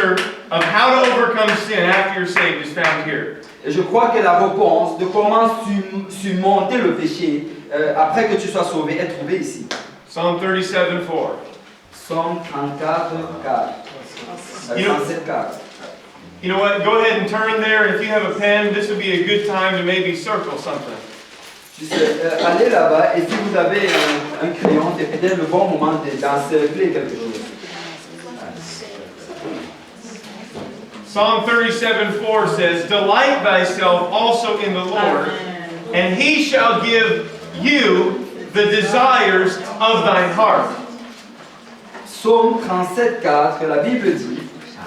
answer of how to overcome sin after you're saved is found here. Et je crois que la réponse de comment surmonter le péché après que tu sois sauvé est trouvée ici. Psalm 37:4. Psaume 34, 4. 37, 4. You know what? Go ahead and turn there. And if you have a pen, this would be a good time to maybe circle something. Allez là-bas et si vous avez un crayon, c'est peut-être le bon moment d'encercler quelque chose. Psalm 37:4 says, "Delight thyself also in the Lord, and he shall give you the desires of thine heart." Psaume 37, 4, la Bible dit,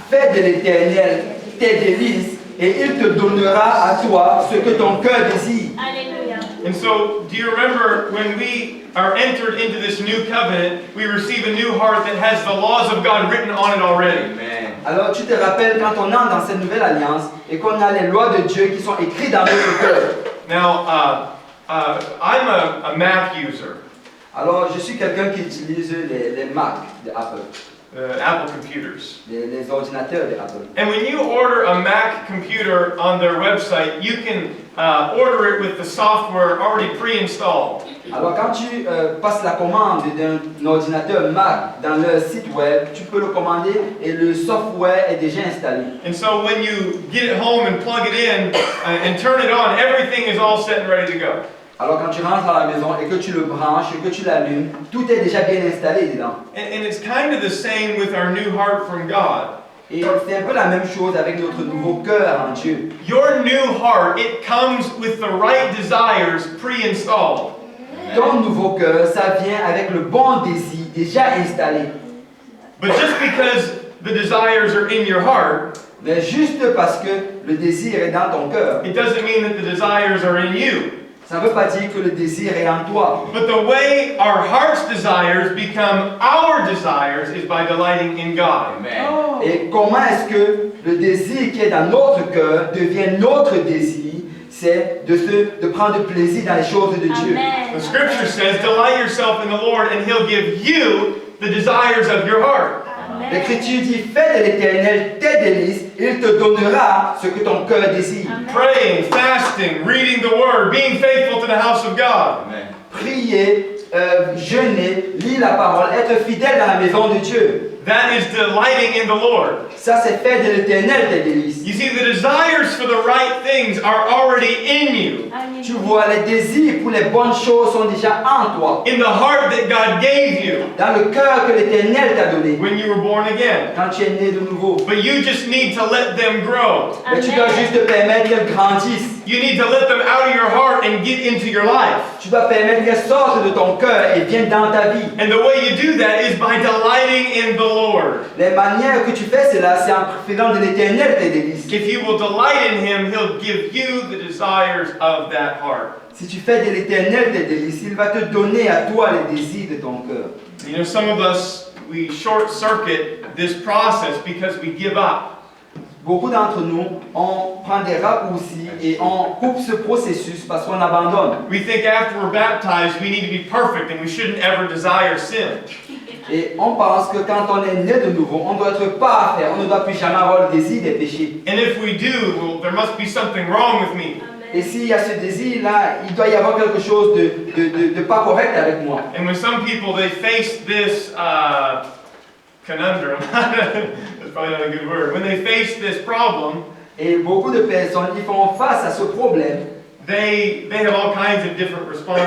fais de l'Éternel tes délices et il te donnera à toi ce que ton cœur désire. Alléluia. And so, do you remember when we are entered into this new covenant, we receive a new heart that has the laws of God written on it already? Alors tu te rappelles quand on entre dans cette nouvelle alliance et qu'on a les lois de Dieu qui sont écrites dans notre cœur. Now, I'm a Mac user, Alors je suis quelqu'un qui utilise les Mac de Apple, Apple computers. les ordinateurs de Apple. And when you order a Mac computer on their website, you can order it with the software already pre-installed. Alors quand tu passes la commande d'un ordinateur Mac dans leur site web, tu peux le commander et le software est déjà installé. And so when you get it home and plug it in and turn it on, everything is all set and ready to go. Alors quand tu rentres à la maison et que tu le branches et que tu l'allumes, tout est déjà bien installé dedans. And it's kind of the same with our new heart from God. Et c'est un peu la même chose avec notre nouveau cœur en Dieu. Your new heart, it comes with the right desires pre-installed. Ton nouveau cœur, ça vient avec le bon désir déjà installé. But just because the desires are in your heart, Mais juste parce que le désir est dans ton cœur, it doesn't mean that the desires are in you. ça ne veut pas dire que le désir est en toi. But the way our heart's desires become our desires is by delighting in God. Et comment est-ce que le désir qui est dans notre cœur devient notre désir? C'est de prendre plaisir dans les choses de Dieu. The scripture says, delight yourself in the Lord and He'll give you the desires of your heart. L'Écriture dit, fais de l'Éternel tes délices, il te donnera ce que ton cœur désire. Praying, fasting, reading the Word, being faithful to the house of God. Prier, jeûner, lire la parole, être fidèle dans la maison de Dieu. That is delighting in the Lord. Ça, c'est fait de l'Éternel tes délices. You see, the desires for the right things are already in you. Tu vois, les désirs pour les bonnes choses sont déjà en toi. In the heart that God gave you Dans le cœur que l'Éternel t'a donné. when you were born again. Quand tu es né de nouveau. But you just need to let them grow. Mais tu dois juste te permettre qu'elles grandissent. You need to let them out of your heart and get into your life. Tu dois permettre qu'elles sortent de ton cœur et viennent dans ta vie. And the way you do that is by delighting in the Lord. Les manières que tu fais cela, c'est en faisant de l'Éternel tes délices. If you will delight in Him, He'll give you the desires of that heart. Si tu fais de l'Éternel tes délices, il va te donner à toi les désirs de ton cœur. You know, some of us, we short circuit this process because we give up. Beaucoup d'entre nous, on prend des raccourcis et on coupe ce processus parce qu'on abandonne. We think after we're baptized, we need to be perfect and we shouldn't ever desire sin. Et on pense que quand on est né de nouveau, on doit être parfait, on ne doit plus jamais avoir le désir des péchés. And if we do, well, there must be something wrong with me. Et s'il y a ce désir-là, il doit y avoir quelque chose de pas correct avec moi. And when some people, they face this conundrum, that's probably not a good word, when they face this problem, Et beaucoup de personnes qui font face à ce problème, they have all kinds of different responses.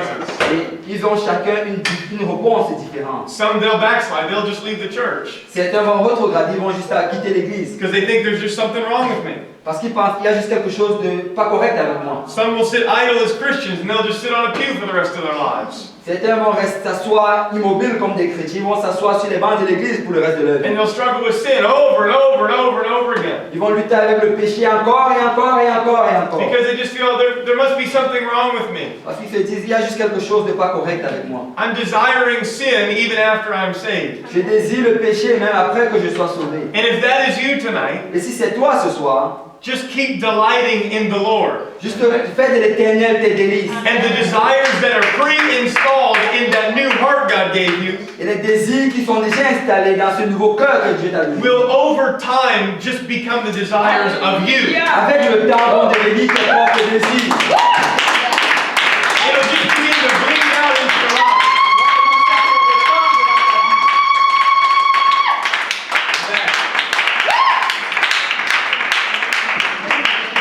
et ils ont chacun une réponse différente. Some, they'll backslide, they'll just leave the church Certains vont rétrograder, ils vont juste quitter l'église. because they think there's just something wrong with me. Parce qu'ils pensent qu'il y a juste quelque chose de pas correct avec moi. Some will sit idle as Christians and they'll just sit on a pew for the rest of their lives. Certains vont rester s'asseoir immobiles comme des chrétiens, ils vont s'asseoir sur les bancs de l'église pour le reste de leur vie. And they'll struggle with sin over and over and over and over again. Ils vont lutter avec le péché encore et encore et encore et encore. Because they just feel there must be something wrong with me. Parce qu'ils se disent, il y a juste quelque chose de pas correct avec moi. I'm desiring sin even after I'm saved. Je désire le péché même après que je sois sauvé. And if that is you tonight, Et si c'est toi ce soir, just keep delighting in the Lord. Juste fais de l'Éternel tes délices. And the desires that are pre-installed in that new heart God gave you Et les désirs qui sont déjà installés dans ce nouveau cœur que Dieu t'a donné. will over time just become the desires of you. Avec le temps, vont devenir tes propres désirs. It'll just begin to bleed out into your life.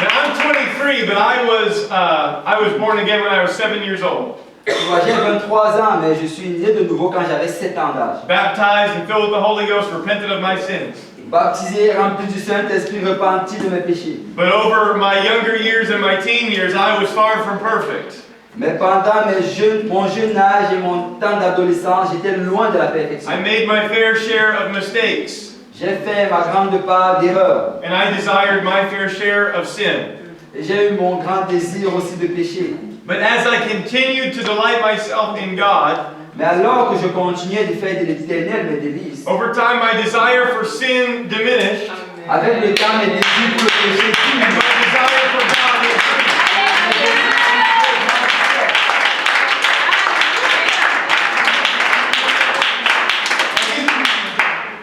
Now I'm 23, but I was born again when I was 7 years old. Moi, j'ai 23 ans, mais je suis né de nouveau quand j'avais 7 ans d'âge. Baptized and filled with the Holy Ghost, repented of my sins. Baptisé, rempli du Saint-Esprit, repenti de mes péchés. But over my younger years and my teen years, I was far from perfect. Mais pendant mon jeune âge et mon temps d'adolescence, j'étais loin de la perfection. I made my fair share of mistakes, J'ai fait ma grande part d'erreurs. and I desired my fair share of sin. Et j'ai eu mon grand désir aussi de pécher. But as I continued to delight myself in God, Mais alors que je continuais de faire de l'Éternel mes délices, over time my desire for sin diminished, avec le temps, mes désirs pour le péché and diminuaient. my desire for God increased.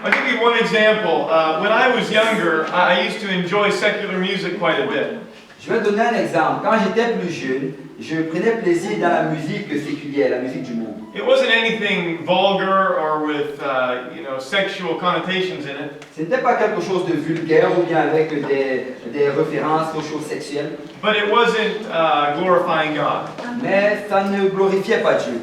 I'll give you one example. When I was younger, I used to enjoy secular music quite a bit. Je vais donner un exemple. Quand j'étais plus jeune, je prenais plaisir dans la musique séculière, la musique du monde. It wasn't anything vulgar or with sexual connotations in it, Ce n'était pas quelque chose de vulgaire ou bien avec des références aux choses sexuelles, but it wasn't glorifying God. mais ça ne glorifiait pas Dieu.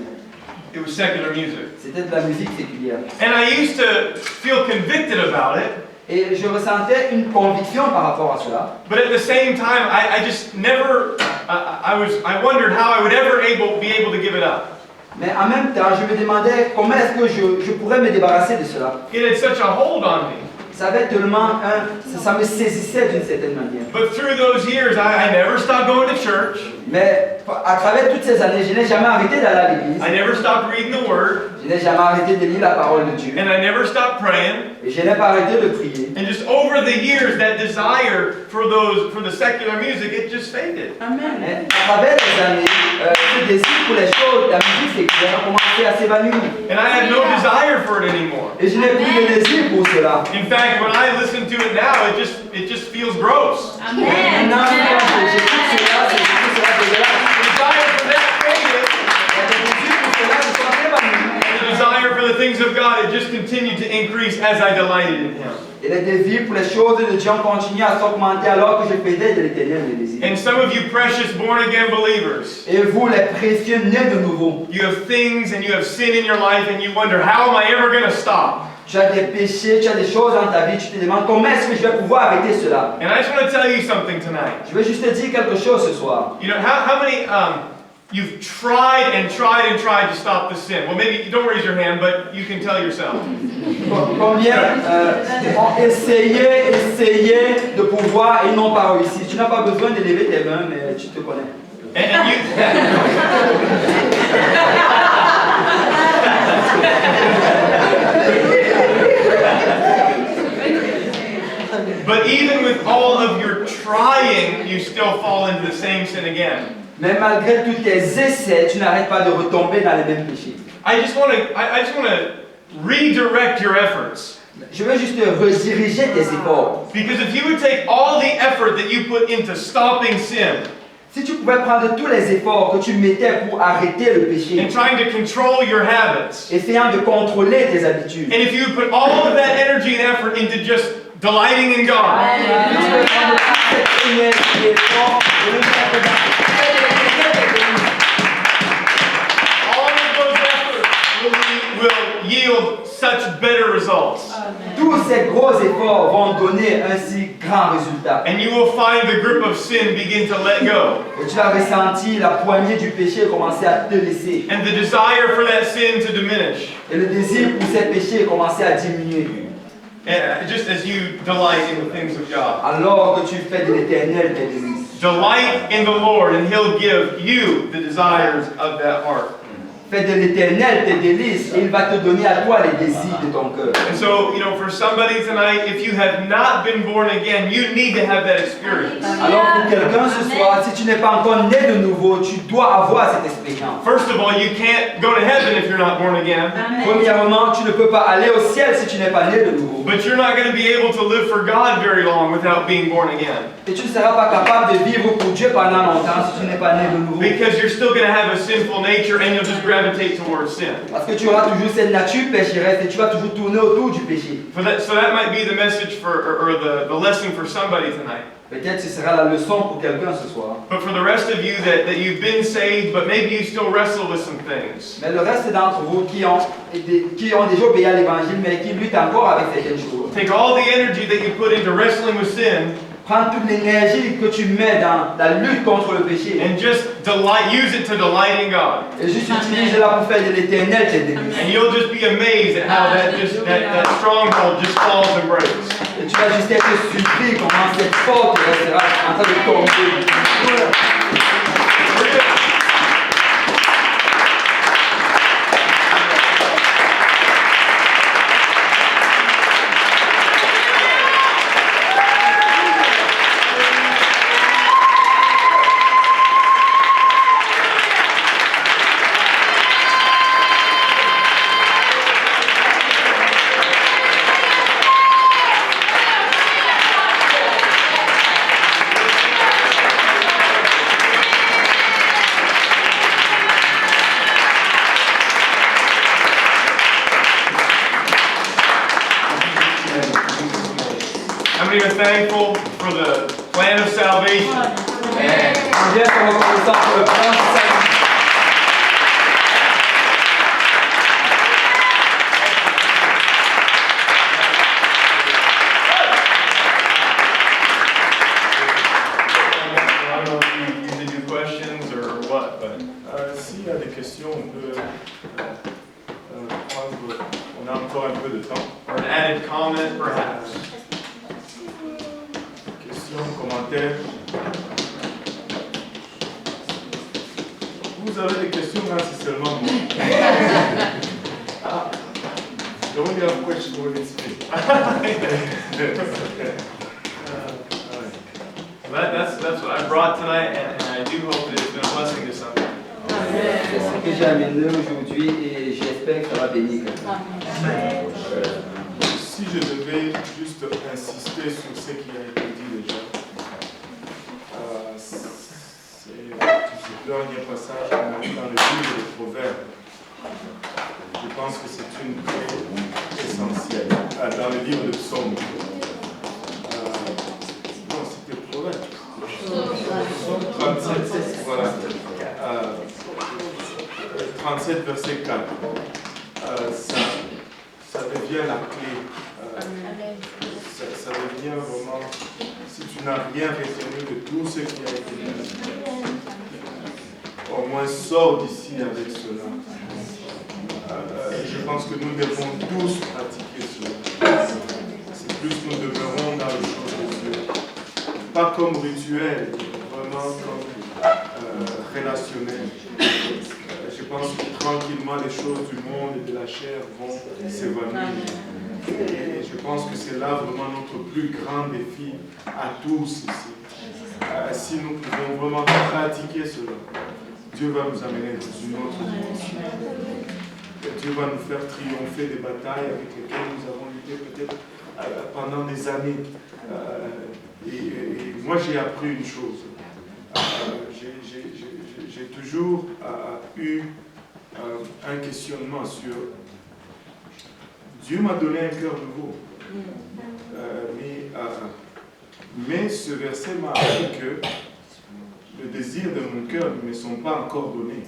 It was secular music. C'était de la musique séculière. And I used to feel convicted about it, Et je ressentais une conviction par rapport à cela. but at the same time, I just never, I wondered how I would ever be able to give it up. Mais en même temps, je me demandais comment est-ce que je pourrais me débarrasser de cela. It had such a hold on me. Ça avait tellement ça me saisissait d'une certaine manière. But through those years, I never stopped going to church. Mais à travers toutes ces années, je n'ai jamais arrêté d'aller à l'église. I never stopped reading the Word. Je n'ai jamais arrêté de lire la parole de Dieu. And I never stopped praying. Et je n'ai pas arrêté de prier. And just over the years, that desire for the secular music, it just faded. Mais à travers les années, ce désir pour les choses, la musique séculière a commencé à s'évanouir. And I had no desire for it anymore. Et je n'ai plus de désir pour cela. In fact, when I listen to it now, it just feels gross. Maintenant, quand j'écoute cela, je trouve cela dégueulasse. The desire for that faded. Le désir pour cela se sont évanouis. The desire for the things of God, it just continued to increase as I delighted in Him. Et les désirs pour les choses de Dieu ont continué à s'augmenter alors que je faisais de l'Éternel mes désirs. And some of you precious born-again believers, Et vous, les précieux nés de nouveau, you have things and you have sin in your life and you wonder, how am I ever going to stop? tu as des péchés, tu as des choses dans ta vie, tu te demandes comment est-ce que je vais pouvoir arrêter cela. And I just want to tell you something tonight. Je veux juste te dire quelque chose ce soir. You know, how many, you've tried and tried and tried to stop the sin? Well, maybe, don't raise your hand, but you can tell yourself. Combien ont essayé de pouvoir et n'ont pas réussi. Tu n'as pas besoin de lever tes mains, mais tu te connais. And you... But even with all of your trying, you still fall into the same sin again. Mais malgré tous tes essais, tu n'arrêtes pas de retomber dans les mêmes péchés. I just want to redirect your efforts. Je veux juste rediriger tes efforts. Because if you would take all the effort that you put into stopping sin Si tu pouvais prendre tous les efforts que tu mettais pour arrêter le péché, and trying to control your habits, essayant de contrôler tes habitudes, and if you would put all of that energy and effort into just delighting in God, tu peux prendre toute cette énergie et effort et le mettre dans all of those efforts will yield such better results. tous ces gros efforts vont donner un si grand résultat. And you will find the grip of sin begin to let go. Et tu vas ressentir la poignée du péché commencer à te laisser. And the desire for that sin to diminish. Et le désir pour ces péchés commencer à diminuer. Just as you delight in the things of God. Alors que tu fais de l'Éternel tes délices. Delight in the Lord and He'll give you the desires of that heart. fais de l'Éternel tes délices et il va te donner à toi les désirs de ton cœur. And so, for somebody tonight, if you have not been born again, you need to have that experience. Alors pour quelqu'un ce soir, si tu n'es pas encore né de nouveau, tu dois avoir cette expérience. First of all, you can't go to heaven if you're not born again. Premièrement, tu ne peux pas aller au ciel si tu n'es pas né de nouveau. But you're not going to be able to live for God very long without being born again. Et tu ne seras pas capable de vivre pour Dieu pendant longtemps si tu n'es pas né de nouveau. Because you're still going to have a sinful nature and you'll just gravitate towards sin. Parce que tu auras toujours cette nature pécheresse et tu vas toujours tourner autour du péché. So that might be the message or the lesson for somebody tonight. Peut-être ce sera la leçon pour quelqu'un ce soir. But for the rest of you that you've been saved, but maybe you still wrestle with some things. Mais le reste d'entre vous qui ont déjà obéi à l'évangile mais qui luttent encore avec certaines choses. Take all the energy that you put into wrestling with sin. Prends toute l'énergie que tu mets dans la lutte contre le péché. And just use it to delight in God. Et juste utilise-la pour faire de l'Éternel tes délices. And you'll just be amazed at how that stronghold just falls and breaks. Et tu vas juste être surpris comment cette porte restera en train de tomber. How many are thankful for the plan of salvation? Amen. Combien sont reconnaissants pour le plan de salut? I don't know if you need to do questions or what, but S'il y a des questions, on peut prendre. On a encore un peu de temps. or an added comment perhaps. Questions, commentaires. Vous avez des questions là, c'est seulement moi. The only have question when it's me. That's what I brought tonight, and I do hope that it's been a blessing to somebody. C'est ce que j'ai amené aujourd'hui et j'espère que ça va bénir quelqu'un. Si je devais juste insister sur ce qui a été dit déjà, c'est ce dernier passage dans le livre des Proverbes. Je pense que c'est une clé essentielle dans le livre de Psaume. Non, c'était Proverbes. Psaume 37, voilà. 37, verset 4. Ça devient la clé. Ça devient vraiment, si tu n'as rien retenu de tout ce qui a été dit, au moins sors d'ici avec cela. Je pense que nous devons tous pratiquer cela. C'est plus nous demeurons dans les choses de Dieu. Pas comme rituel, vraiment comme relationnel. Je pense que tranquillement les choses du monde et de la chair vont s'évanouir. Et je pense que c'est là vraiment notre plus grand défi à tous ici. Si nous pouvons vraiment pratiquer cela, Dieu va nous amener dans une autre dimension. Et Dieu va nous faire triompher des batailles avec lesquelles nous avons lutté peut-être pendant des années. Et moi j'ai appris une chose. J'ai toujours eu un questionnement sur Dieu m'a donné un cœur nouveau. Mais ce verset m'a appris que le désir de mon cœur ne me sont pas encore donnés.